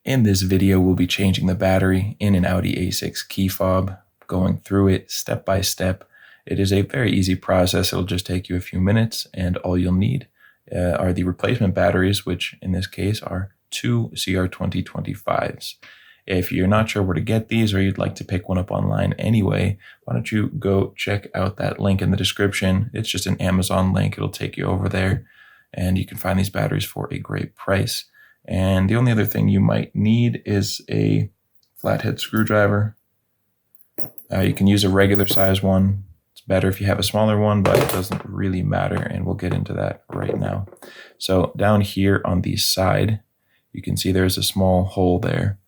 In this video, we'll be changing the battery in an Audi A6 key fob, going through it step by step. It is a very easy process. It'll just take you a few minutes, and all you'll need are the replacement batteries, which in this case are two CR2025s. If you're not sure where to get these, or you'd like to pick one up online anyway, why don't you go check out that link in the description. It's just an Amazon link. It'll take you over there, and you can find these batteries for a great price. And the only other thing you might need is a flathead screwdriver. You can use a regular size one. It's better if you have a smaller one, but it doesn't really matter, and we'll get into that right now. So down here on the side, you can see there's a small hole there.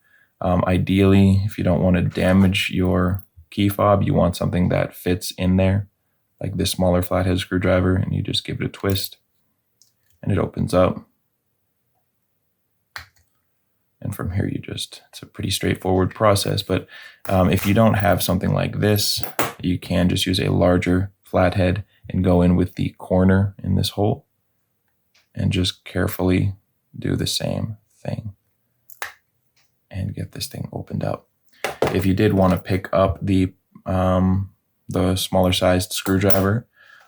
Ideally, if you don't want to damage your key fob, you want something that fits in there, like this smaller flathead screwdriver, and you just give it a twist, and it opens up. And from here, it's a pretty straightforward process. But if you don't have something like this, you can just use a larger flathead and go in with the corner in this hole and just carefully do the same thing and get this thing opened up. If you did want to pick up the smaller sized screwdriver,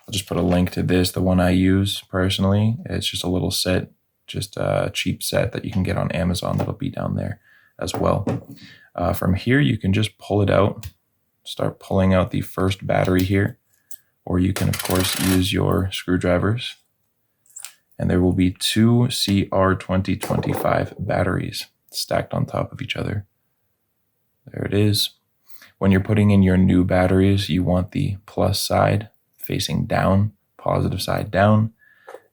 I'll just put a link to this, the one I use personally. It's just a little set, just a cheap set that you can get on Amazon. That'll be down there as well. From here, you can just pull it out, start pulling out the first battery here, or you can of course use your screwdrivers, and there will be two CR2025 batteries stacked on top of each other. There it is. When you're putting in your new batteries, you want the plus side facing down, positive side down,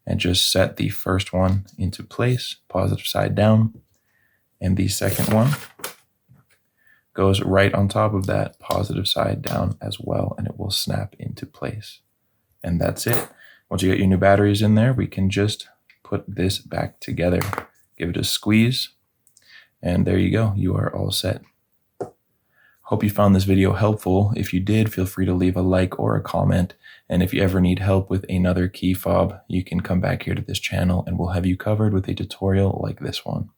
and just set the first one into place, positive side down, and the second one goes right on top of that, positive side down as well, and it will snap into place. And that's it. Once you get your new batteries in there, we can just put this back together. Give it a squeeze, and there you go. You are all set. Hope you found this video helpful. If you did, feel free to leave a like or a comment. And if you ever need help with another key fob, you can come back here to this channel and we'll have you covered with a tutorial like this one.